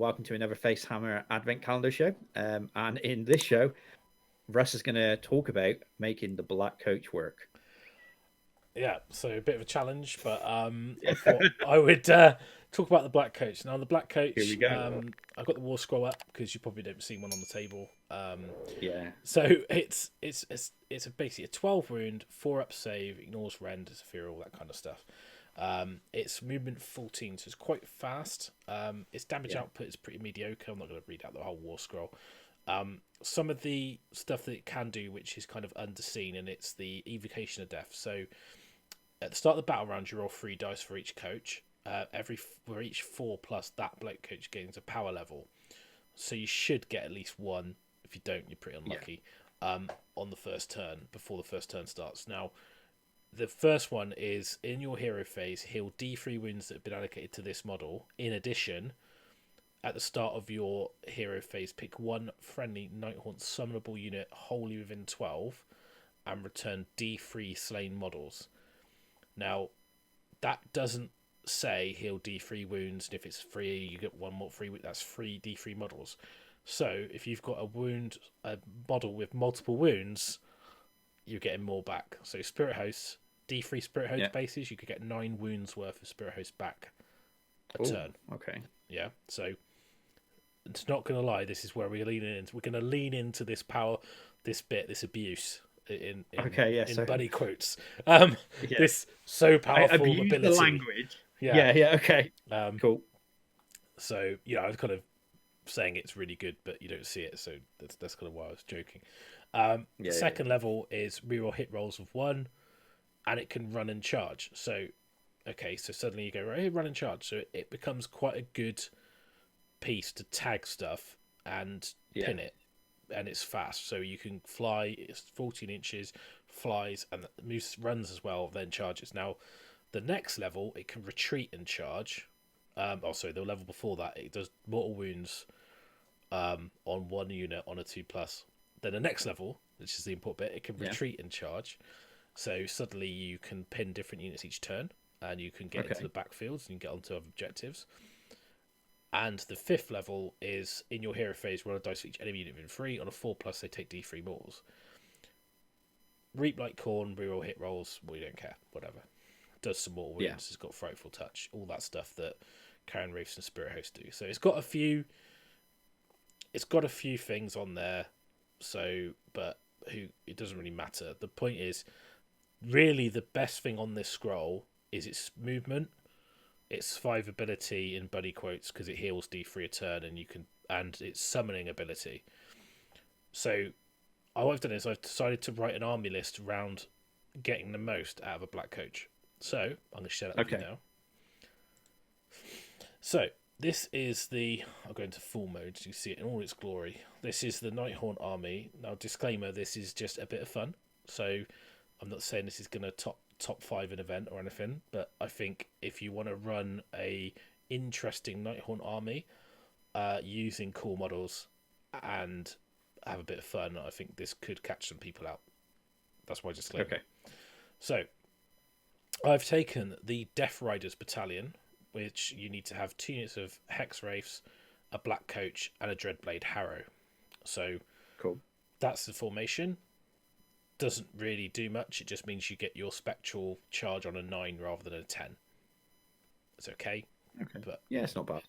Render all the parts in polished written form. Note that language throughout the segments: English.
welcome to another Facehammer Advent Calendar show. And in this show, Russ is going to talk about making the black coach work. Yeah, so a bit of a challenge, but I thought I would talk about the black coach. Now, the black Here we coach, go. I've got the war scroll up because you probably don't see one on the table. Yeah. So it's basically a 12 wound, 4-up save, ignores rend, ethereal, that kind of stuff. It's movement 14, so it's quite fast. Its damage output is pretty mediocre. I'm not going to read out the whole war scroll. Some of the stuff that it can do, which is kind of underseen, and it's the evocation of death. So at the start of the battle round, you roll 3 dice for each coach. For each 4 plus, that bloke coach gains a power level. So you should get at least 1. If you don't, you're pretty unlucky. On the first turn, before the first turn starts. Now, the first one is in your hero phase, heal D3 wounds that have been allocated to this model. In addition, at the start of your hero phase, pick 1 friendly Nighthaunt summonable unit wholly within 12 and return D3 slain models. Now, that doesn't say heal D3 wounds, and if it's free, you get 1 more free. That's 3 D3 models. So, if you've got a model with multiple wounds, you're getting more back. So, Spirit Hosts, D3 Spirit Host bases, you could get 9 wounds worth of Spirit Host back a turn. Okay. Yeah, so it's not going to lie, this is where we're leaning into. We're going to lean into this power, this abuse in buddy quotes. This so powerful I've used ability. the language. Yeah. Okay. Cool. So I was kind of saying it's really good, but you don't see it, so that's kind of why I was joking. Second level is reroll hit rolls of 1, and it can run and charge. So suddenly you go right here, run and charge. So it becomes quite a good piece to tag stuff and pin it, and it's fast, so you can fly. It's 14 inches, flies, and moves, runs as well, then charges. Now the next level it can retreat and charge. The level before that it does mortal wounds on 1 unit on a 2+. Then the next level, which is the important bit, it can retreat and charge. So suddenly you can pin different units each turn, and you can get into the backfields and get onto other objectives. And the 5th level is in your hero phase, roll a dice for each enemy unit within 3. On a 4+, they take D3 mortals. Reap like corn, reroll hit rolls. We don't care. Whatever. Does some mortal wounds. It's got frightful touch. All that stuff that Karen Wraiths and Spirit Host do. So it's got a few. It's got a few things on there. But it doesn't really matter. The point is, really, the best thing on this scroll is its movement. It's 5 ability in buddy quotes because it heals D3 a turn, and its summoning ability. So what I've done is I've decided to write an army list around getting the most out of a black coach. So I'm going to share that with you now. So this is I'll go into full mode so you see it in all its glory. This is the Nighthaunt army. Now, disclaimer, this is just a bit of fun. So I'm not saying this is going to top 5 an event or anything, but I think if you want to run a interesting Nighthaunt army using cool models and have a bit of fun, I think this could catch some people out. That's my disclaimer. Okay. So I've taken the Death Riders battalion, which you need to have 2 units of Hex Wraiths, a Black Coach, and a Dreadblade Harrow. So cool. That's the formation. Doesn't really do much. It just means you get your spectral charge on a 9 rather than a 10. It's okay. But it's not bad.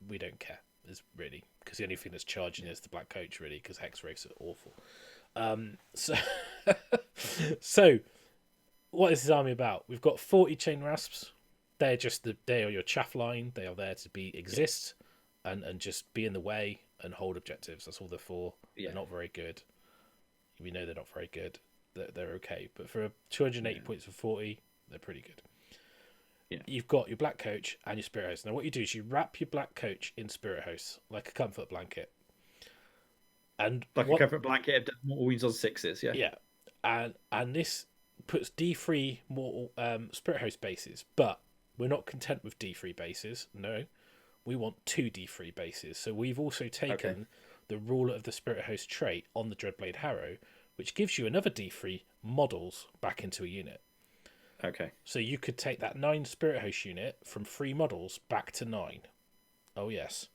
We don't care. It's really because the only thing that's charging is the Black Coach, really, because Hex Wraiths are awful. So what is this army about? We've got 40 Chain Rasps. They are your chaff line. They are there to exist and just be in the way and hold objectives. That's all they're for. They're not very good. We know they're not very good. They're okay, but for 280 points for 40, they're pretty good. Yeah. You've got your Black Coach and your Spirit Host. Now what you do is you wrap your Black Coach in Spirit Host like a comfort blanket. And a comfort blanket of mortal wounds on 6s, Yeah. And this puts D3 mortal Spirit Host bases, but we're not content with D3 bases. No. We want 2 D3 bases. So we've also taken the Ruler of the Spirit Host trait on the Dreadblade Harrow, which gives you another D3 models back into a unit. Okay. So you could take that 9 Spirit Host unit from 3 models back to 9. Oh, yes.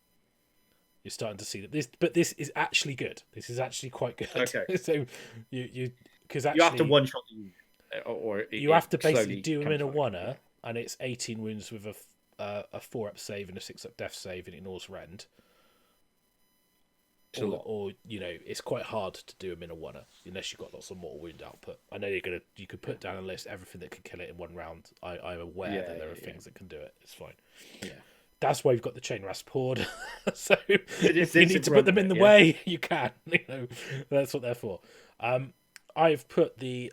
You're starting to see that this is actually good. This is actually quite good. Okay. So you because You have to actually one shot the unit, or you have to basically slowly do them in a camouflage. one-er, and it's 18 wounds with a 4-up save and a 6-up death save, and ignores rend. It's a lot. Or it's quite hard to do them in a one-er unless you've got lots of mortal wound output. I know you could put down a list everything that could kill it in one round. I'm aware that there are things that can do it. It's fine. Yeah. That's why you've got the chain rasp horde. So It's if you need to put them in the way, you can. That's what they're for. I've put the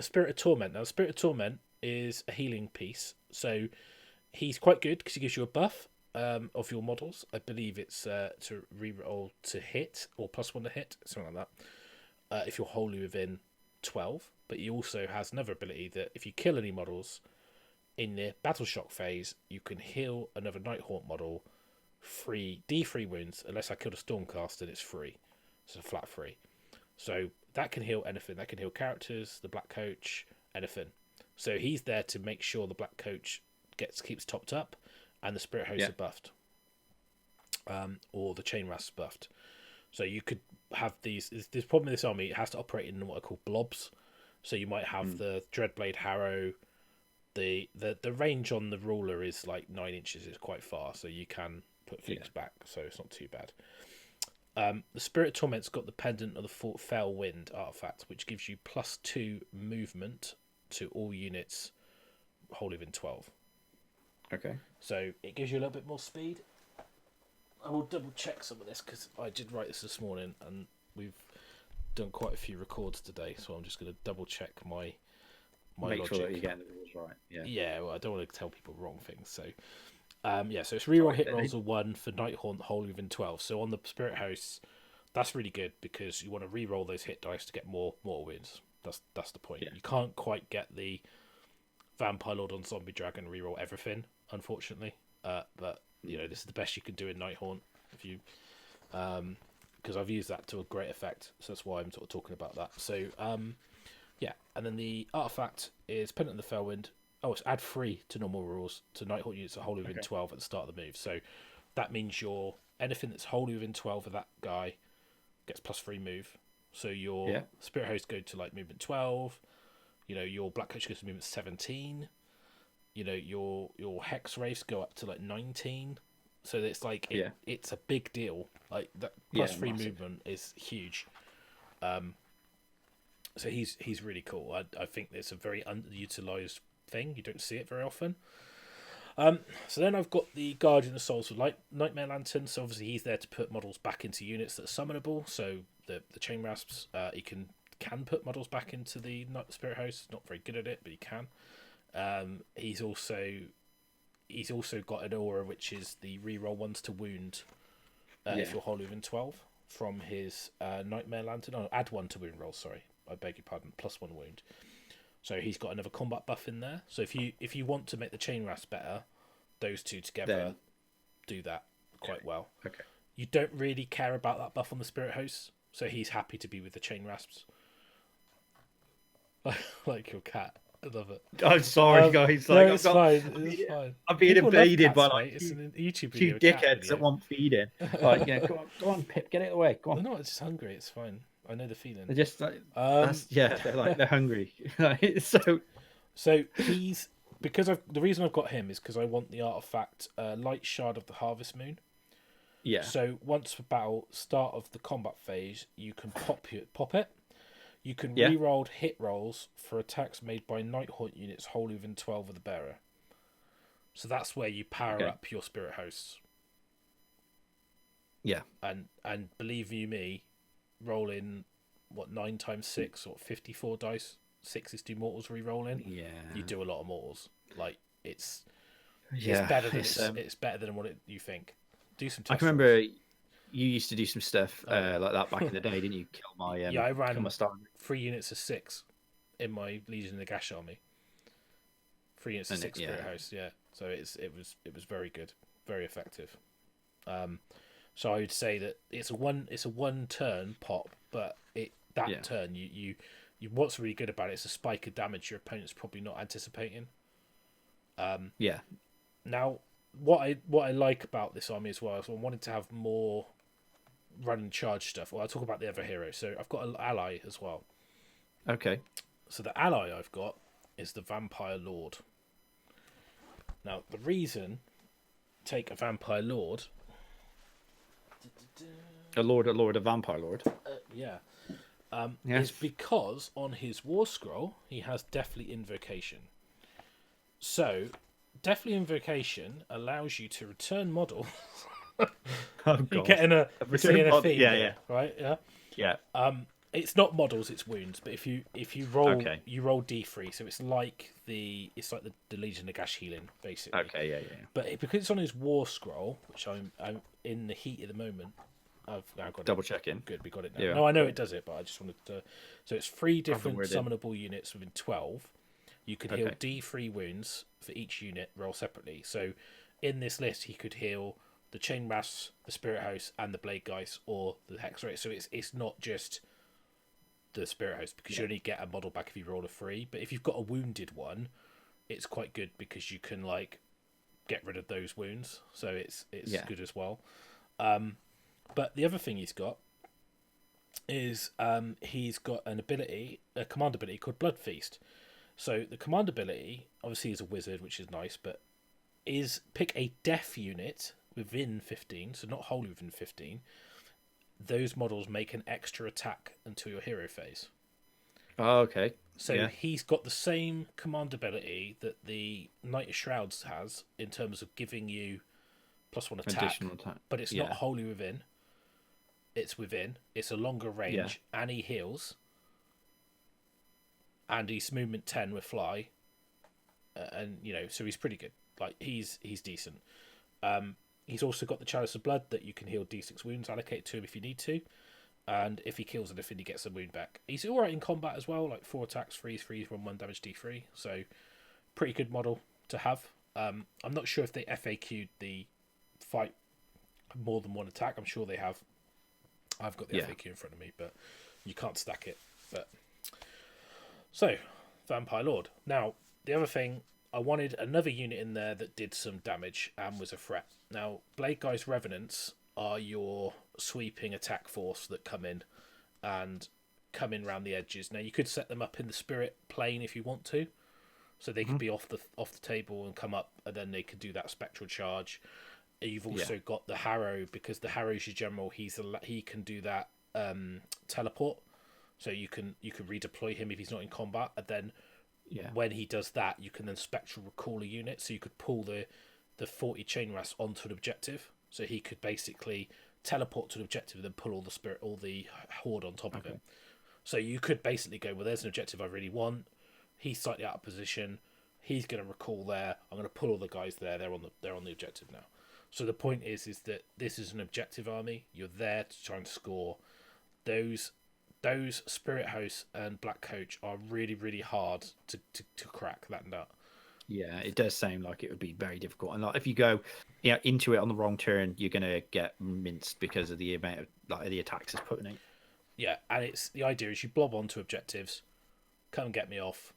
Spirit of Torment. Now, Spirit of Torment is a healing piece, so he's quite good because he gives you a buff of your models. I believe it's to reroll to hit or +1 to hit, something like that. If you're wholly within 12, but he also has another ability that if you kill any models in the battle shock phase, you can heal another Nighthaunt model free D3 wounds unless I killed a Stormcast and it's free. It's a flat free. So that can heal anything. That can heal characters, the Black Coach, anything. So he's there to make sure the Black Coach keeps topped up and the Spirit Hosts are buffed. Or the Chain Rasp buffed. So you could have these. There's problem with this army. It has to operate in what are called blobs. So you might have the Dreadblade Harrow. The range on the ruler is like 9 inches. It's quite far, so you can put things back. So it's not too bad. The Spirit of Torment's got the Pendant of the Fell Wind artifact, which gives you +2 movement to all units wholly within 12. Okay. So it gives you a little bit more speed. I will double check some of this because I did write this morning and we've done quite a few records today. So I'm just going to double check my Make logic. sure that you're getting the rules right. Yeah. Yeah, well, I don't want to tell people wrong things. So, so it's reroll hit rolls of 1 for Nighthaunt wholly within 12. So on the Spirit House, that's really good because you want to reroll those hit dice to get more mortal wounds. That's the point. Yeah. You can't quite get the Vampire Lord on Zombie Dragon reroll everything, unfortunately. But this is the best you can do in Nighthaunt if you, because I've used that to a great effect. So that's why I'm sort of talking about that. So and then the artifact is Pendant of the Fellwind. Oh, it's add 3 to normal rules to Nighthaunt units that wholly within 12 at the start of the move. So that means anything that's wholly within 12 of that guy gets +3 move. So your Spirit Host go to like movement 12. Your Black Coach goes to movement 17. Your Hex Wraiths go up to like 19. So it's like it's a big deal. Like that +3 movement is huge. So he's really cool. I think it's a very underutilized thing. You don't see it very often. So then I've got the Guardian of Souls with Nightmare Lantern. So obviously he's there to put models back into units that are summonable. So the Chain Rasps, he can put models back into the Spirit Host. Not very good at it, but he can. He's also got an aura which is the reroll 1s to wound if you're wholly within 12 from his Nightmare Lantern. Oh, add 1 to wound roll. Sorry, I beg your pardon. +1 wound. So he's got another combat buff in there. So if you want to make the Chain Rasp better, those two together do that quite well. Okay. You don't really care about that buff on the Spirit Host, so he's happy to be with the Chain Rasps. Like your cat. I love it. I'm sorry, guys. Like, no, it's fine. It's fine. I'm being invaded by like it's an YouTube two dickheads that want feeding. Like, go on, Pip, get it away. Go on. They're not just hungry. It's fine. I know the feeling. They're just like, they're hungry. So he's the reason I've got him is because I want the artifact Light Shard of the Harvest Moon. Yeah. So once for battle, start of the combat phase, you can pop it. You can re-roll hit rolls for attacks made by Nighthaunt units wholly within 12 of the bearer. So that's where you power up your Spirit Hosts. Yeah. And believe you me, rolling 9 times 6 or 54 dice, 6 do mortals re-rolling. Yeah. You do a lot of mortals. Like it's better than it's better than what you think. Do some. I can remember you used to do some stuff like that back in the day, didn't you? Kill my I ran my star. 3 units of 6 in my Legion of the Nagash army. 3 units of 6 Spirit House, So it was very good, very effective. So I would say that it's a one turn pop, but turn you what's really good about it is a spike of damage your opponent's probably not anticipating. Now what I like about this army as well is I wanted to have more run and charge stuff. Well, I'll talk about the other heroes. So I've got an ally as well. Okay. So the ally I've got is the Vampire Lord. Now, the reason take a Vampire Lord... A vampire lord. Yeah. Yes. Is because on his War Scroll, he has Deathly Invocation. So, Deathly Invocation allows you to return model. Oh, You're God. getting a theme Yeah, here, right? Yeah. Yeah. It's not models, it's wounds. But if you roll, Okay. you roll D3, so it's like the Legion of Gash healing, basically. Okay, yeah. But because it's on his War Scroll, which I'm in the heat at the moment, I've now got Double it. checking. Good, we got it now. Yeah, No, I know cool. it does it, but I just wanted to. So it's 3 different summonable units within 12. You could heal D3 wounds for each unit, roll separately. So in this list, he could heal the Chain Mass, the Spirit Host, and the Blade Geist, or the Hex Rate. So it's not just the Spirit Host, because you only get a model back if you roll a 3. But if you've got a wounded one, it's quite good because you can get rid of those wounds. So it's good as well. But the other thing he's got is he's got a command ability called Blood Feast. So the command ability, obviously, is a wizard, which is nice, but is pick a death unit within 15, so not wholly within 15. Those models make an extra attack until your hero phase. Oh, okay. So he's got the same command ability that the Knight of Shrouds has in terms of giving you +1 attack, additional attack, but it's not wholly within. It's within. It's a longer range, and he heals. And he's movement 10 with fly, and so he's pretty good. He's decent. He's also got the Chalice of Blood that you can heal D6 wounds, allocate to him if you need to, and if he kills anything, he gets a wound back. He's all right in combat as well, 4 attacks, freeze, 1 damage, D3. So pretty good model to have. I'm not sure if they FAQ'd the fight more than 1 attack. I'm sure they have. I've got the FAQ in front of me, but you can't stack it. But so, Vampire Lord. Now, the other thing, I wanted another unit in there that did some damage and was a threat. Now, Blade Guy's Revenants are your sweeping attack force that come in around the edges. Now, you could set them up in the spirit plane if you want to, so they could be off the table and come up, and then they could do that spectral charge. You've also got the Harrow, because the Harrow's your general. He can do that teleport, so you can redeploy him if he's not in combat, and then when he does that, you can then spectral recall a unit, so you could pull the 40 chain rats onto an objective, so he could basically teleport to an objective and then pull all the horde on top of him. So you could basically go, well, there's an objective I really want. He's slightly out of position. He's going to recall there. I'm going to pull all the guys there. They're on the objective now. So the point is that this is an objective army. You're there to try and score. Those Spirit Hosts and Black Coach are really, really hard to crack that nut. Yeah, it does sound like it would be very difficult. And if you go into it on the wrong turn, you're going to get minced because of the amount of the attacks it's putting in. Yeah, and the idea is you blob onto objectives, come and get me off.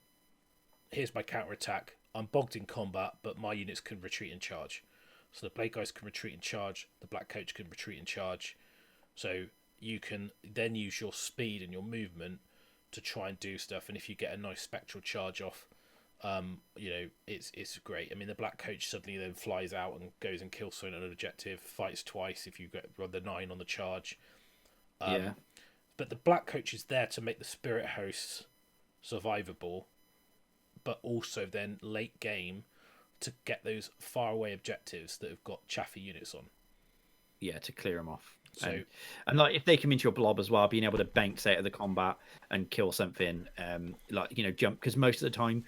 Here's my counter attack. I'm bogged in combat, but my units can retreat and charge. So the Blade Guys can retreat and charge. The Black Coach can retreat and charge. So you can then use your speed and your movement to try and do stuff. And if you get a nice spectral charge off, it's great. I mean, the Black Coach suddenly then flies out and goes and kills someone on an objective, fights twice if you get the 9 on the charge. But the Black Coach is there to make the Spirit Hosts survivable, but also then late game to get those faraway objectives that have got chaffy units on. Yeah, to clear them off. So, and if they come into your blob as well, being able to bounce out of the combat and kill something, jump, because most of the time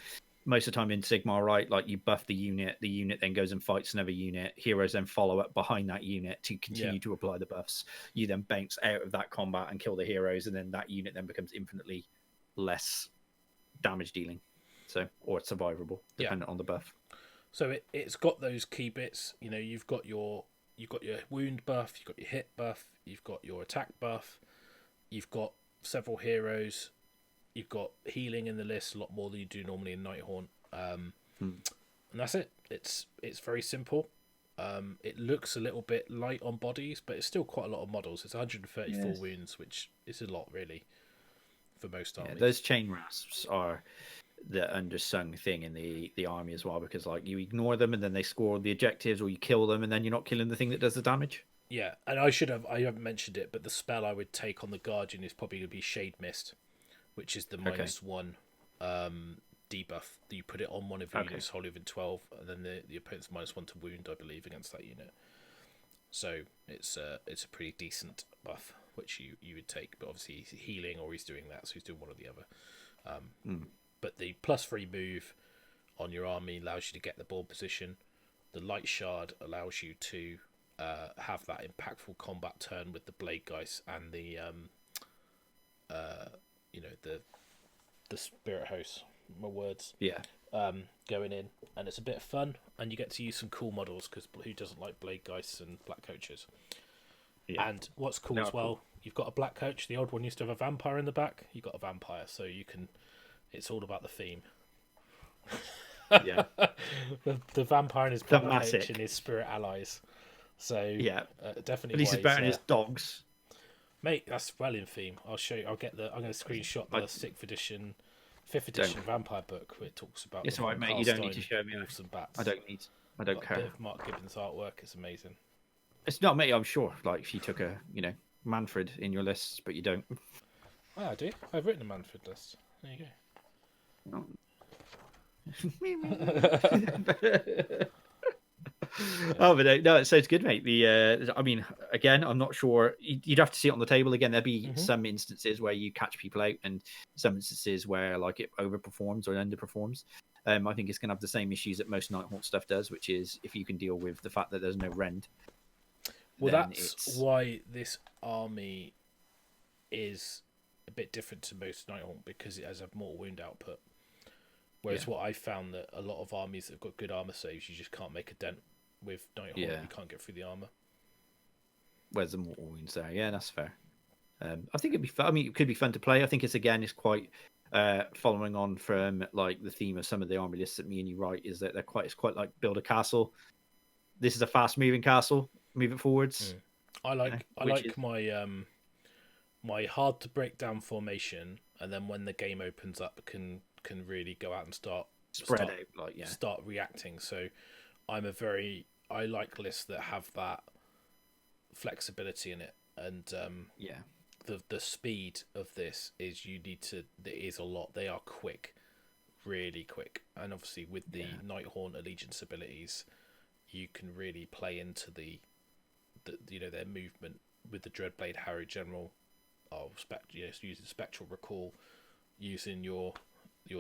in Sigmar, right, you buff the unit then goes and fights another unit. Heroes then follow up behind that unit to continue to apply the buffs. You then bounce out of that combat and kill the heroes, and then that unit then becomes infinitely less damage dealing, or survivable, dependent on the buff. So it's got those key bits. You've got your wound buff, you've got your hit buff, you've got your attack buff, you've got several heroes, you've got healing in the list, a lot more than you do normally in Nighthaunt, and that's it. It's very simple. It looks a little bit light on bodies, but it's still quite a lot of models. It's 134 wounds, which is a lot, really, for most armies. Those chain rasps are the undersung thing in the army as well, because like you ignore them and then they score the objectives, or you kill them and then you're not killing the thing that does the damage. Yeah, and I haven't mentioned it, but the spell I would take on the Guardian is probably going to be Shade Mist, which is the -1 debuff. You put it on one of your units wholly within 12, and then the opponent's -1 to wound, I believe, against that unit. So it's a pretty decent buff, which you would take. But obviously he's healing or he's doing that, so he's doing one or the other. But the +3 move on your army allows you to get the ball position. The Light Shard allows you to have that impactful combat turn with the Blade Geist and the the Spirit Host. My words. Going in, and it's a bit of fun, and you get to use some cool models, because who doesn't like Blade Geists and Black Coaches? And what's cool as well, you've got a Black Coach. The old one used to have a vampire in the back. You got a vampire, so you can. It's all about the theme. The vampire and his Black Coach and his spirit allies. So definitely. At least it's better than his dogs. Mate, that's well in theme. I'll show you. I'm going to screenshot the 5th edition vampire book, where it talks about. It's alright, mate. You don't need to show me. And bats. I don't care. A bit of Mark Gibbons artwork. It's amazing. It's not me, I'm sure. Like if you took a Manfred in your lists, but you don't. Oh, I do. I've written a Manfred list. There you go. Oh, but no, it sounds good, mate. I mean, again, I'm not sure. You'd have to see it on the table again. There'd be some instances where you catch people out, and some instances where like it overperforms or underperforms. I think it's going to have the same issues that most Nighthaunt stuff does, which is if you can deal with the fact that there's no rend. Well, that's why this army is a bit different to most Nighthaunt, because it has a mortal wound output. Whereas what I found that a lot of armies that have got good armor saves, you just can't make a dent with Nighthaunt. You can't get through the armor. Where's the mortal wounds there? Yeah, that's fair. I think it'd be fun. I mean, it could be fun to play. I think it's quite following on from like the theme of some of the army lists that me and you write, is that it's quite like build a castle. This is a fast moving castle. Move it forwards. I like my hard to break down formation, and then when the game opens up, can really go out and start reacting. So I like lists that have that flexibility in it, and the speed of this is it is a lot. They are quick, really quick, and obviously with the Nighthaunt allegiance abilities, you can really play into their movement with the Dreadblade Harrow General using Spectral Recall, using your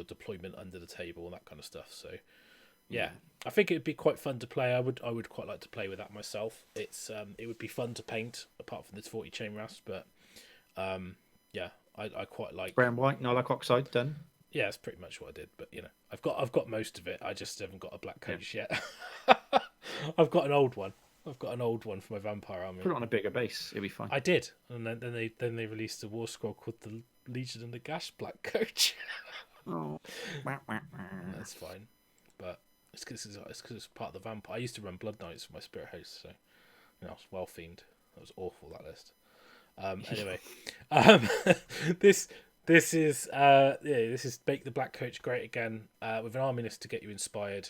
deployment under the table and that kind of stuff. So I think it'd be quite fun to play. I would quite like to play with that myself. It would be fun to paint, apart from this 40 chain rasp, but I quite like brown, white, Nalac Oxide done. Yeah, that's pretty much what I did, but I've got most of it. I just haven't got a Black Coach yet. I've got an old one. For my vampire army. Put it on a bigger base, it'll be fine. I did, and then they released a war scroll called the Legion and the Gash Black Coach. That's fine, but it's because it's part of the vampire. I used to run Blood Knights for my Spirit Host, so I was well themed. That was awful, that list. Anyway, this is make the Black Coach great again, with an army list to get you inspired.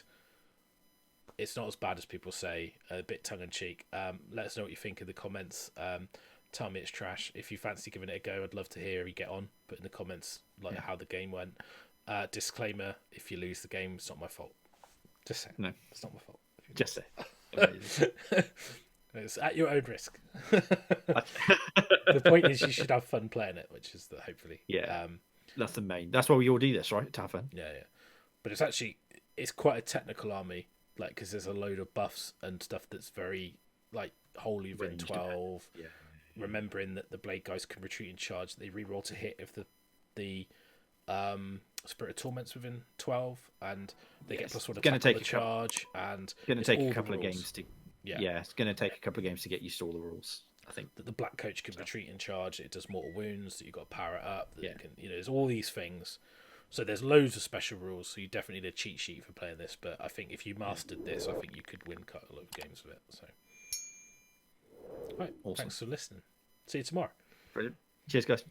It's not as bad as people say, a bit tongue-in-cheek. Let us know what you think in the comments. Tell me it's trash. If you fancy giving it a go, I'd love to hear you get on. Put in the comments how the game went. Disclaimer, if you lose the game, it's not my fault. Just say. No. It's not my fault. Just say. It's at your own risk. The point is you should have fun playing it, which is hopefully. Yeah. That's the main. That's why we all do this, right? To have fun. Yeah. But it's quite a technical army. Like, because there's a load of buffs and stuff that's very, like, wholly within 12. Yeah. Remembering that the Blade Guys can retreat in charge. They reroll to hit if the Spirit of Torment's within 12. And they get +1 attack on the charge. And it's going to take a couple of games to... Yeah, it's going to take a couple of games to get used to all the rules, I think. That the Black Coach can retreat in charge. It does mortal wounds. That you've got to power it up. That can, there's all these things. So there's loads of special rules, so you definitely need a cheat sheet for playing this, but I think if you mastered this, I think you could win quite a lot of games with it. So, right, awesome. Thanks for listening. See you tomorrow. Brilliant. Cheers, guys.